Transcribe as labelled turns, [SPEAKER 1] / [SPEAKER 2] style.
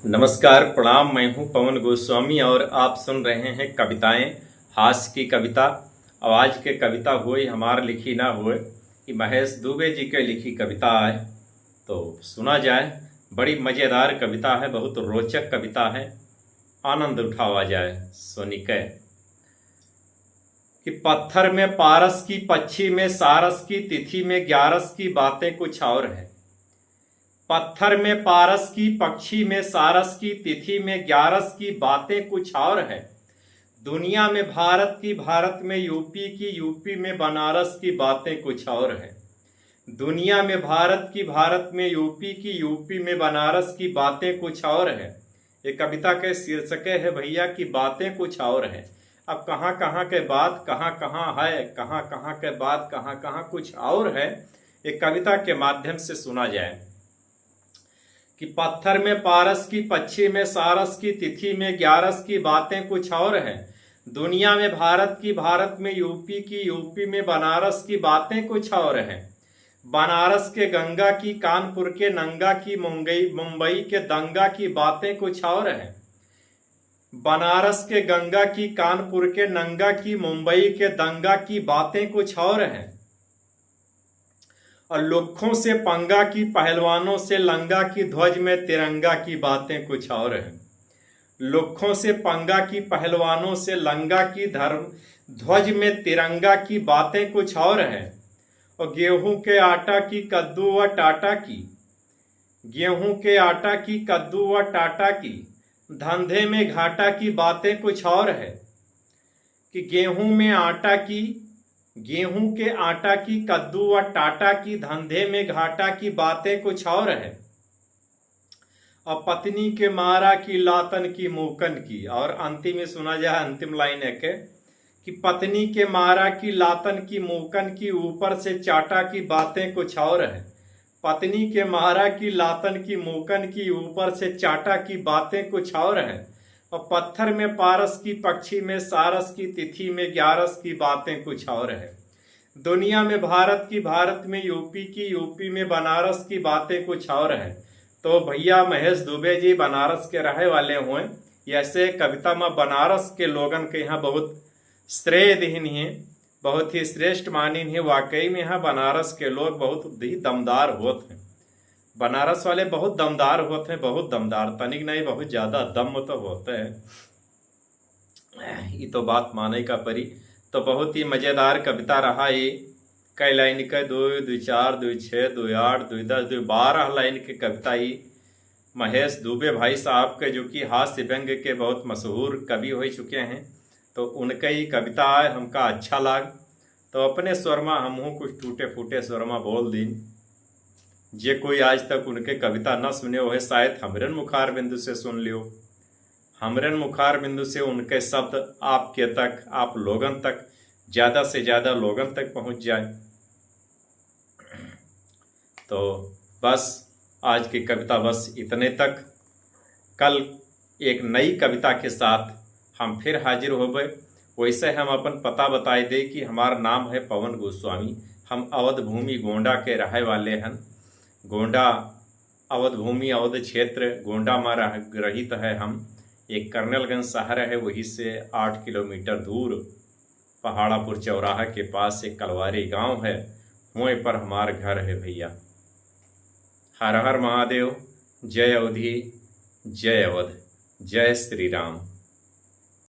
[SPEAKER 1] नमस्कार, प्रणाम। मैं हूं पवन गोस्वामी और आप सुन रहे हैं कविताएं, हास्य की कविता। आज के कविता हुई हमार लिखी ना हुए, कि महेश दुबे जी के लिखी कविता है तो सुना जाए। बड़ी मज़ेदार कविता है, बहुत रोचक कविता है, आनंद उठावा जाए सुनिके। कि पत्थर में पारस की, पक्षी में सारस की, तिथि में ग्यारस की बातें कुछ और है। पत्थर में पारस की, पक्षी में सारस की, तिथि में ग्यारस की बातें कुछ और है। दुनिया में भारत की, भारत में यूपी की, यूपी में बनारस की बातें कुछ और है। दुनिया में भारत की, भारत में यूपी की, यूपी में बनारस की बातें कुछ और है। ये कविता के शीर्षक है भैया की बातें कुछ और है। अब कहाँ कहाँ के बात कहाँ कहाँ है, कहाँ कहाँ के बात कहाँ कहाँ कुछ और है, ये कविता के माध्यम से सुना जाए। कि पत्थर में पारस की, पक्षी में सारस की, तिथि में ग्यारस की बातें कुछ और है। दुनिया में भारत की, भारत में यूपी की, यूपी में बनारस की बातें कुछ और है। बनारस के गंगा की, कानपुर के नंगा की, मुंबई के दंगा की बातें कुछ और है। बनारस के गंगा की, कानपुर के नंगा की, मुंबई के दंगा की बातें कुछ और है। और लुक्खों से पंगा की, पहलवानों से लंगा की, ध्वज में तिरंगा की बातें कुछ और है। लुक्खों से पंगा की, पहलवानों से लंगा की, धर्म ध्वज में तिरंगा की बातें कुछ और है। और गेहूं के आटा की, कद्दू व टाटा की, गेहूं के आटा की, कद्दू व टाटा की, धंधे में घाटा की बातें कुछ और है। कि गेहूं में आटा की, गेहूं के आटा की, कद्दू व टाटा की, धंधे में घाटा की बातें कुछ और है। और पत्नी के मारा की, लातन की, मूकन की। और अंतिम में सुना जाए, अंतिम लाइन है कि पत्नी के मारा की, लातन की, मूकन की, ऊपर से चाटा की बातें कुछ और है। पत्नी के मारा की, लातन की, मूकन की, ऊपर से चाटा की बातें कुछ और है। और पत्थर में पारस की, पक्षी में सारस की, तिथि में ग्यारस की बातें कुछ और है। दुनिया में भारत की, भारत में यूपी की, यूपी में बनारस की बातें कुछ और है। तो भैया महेश दुबे जी बनारस के रहे वाले हुए, ऐसे कविता में बनारस के लोगन के यहाँ बहुत श्रेय दीन है, बहुत ही श्रेष्ठ मानिन है। वाकई में यहाँ बनारस के लोग बहुत ही दमदार होते हैं। बनारस वाले बहुत दमदार होते हैं, बहुत दमदार, तनिक नहीं बहुत ज्यादा दम तो होते हैं। ये तो बात माने का परी। तो बहुत ही मजेदार कविता रहा ये। कई लाइन के, 2, 2, 4, 2, 6, 2, 8, 2, 10, 12 लाइन की कविता ये महेश दुबे भाई साहब के, जो कि हास्य व्यंग्य के बहुत मशहूर कवि हो चुके हैं, तो उनका ही कविता है, हमका अच्छा लाग। तो अपने स्वरमा हमहू कुछ टूटे फूटे स्वरमा बोल दिन। जे कोई आज तक उनके कविता न सुने हो, शायद हमरन मुखार बिंदु से सुन लियो। हमरन मुखार बिंदु से उनके शब्द आपके तक, आप लोगन तक, ज्यादा से ज्यादा लोगन तक पहुंच जाए। तो बस आज की कविता बस इतने तक। कल एक नई कविता के साथ हम फिर हाजिर हो गए। वैसे हम अपन पता बताए दे कि हमारा नाम है पवन गोस्वामी। हम अवध भूमि गोंडा के रहे वाले हैं। गोंडा अवध भूमि, अवध क्षेत्र गोंडा में रहित है हम। एक कर्नलगंज शहर है, वहीं से 8 किलोमीटर दूर पहाड़ापुर चौराहा के पास एक कलवारी गांव है, वहीं पर हमारा घर है भैया। हर हर महादेव, जय अवधि, जय अवध, जय श्री राम।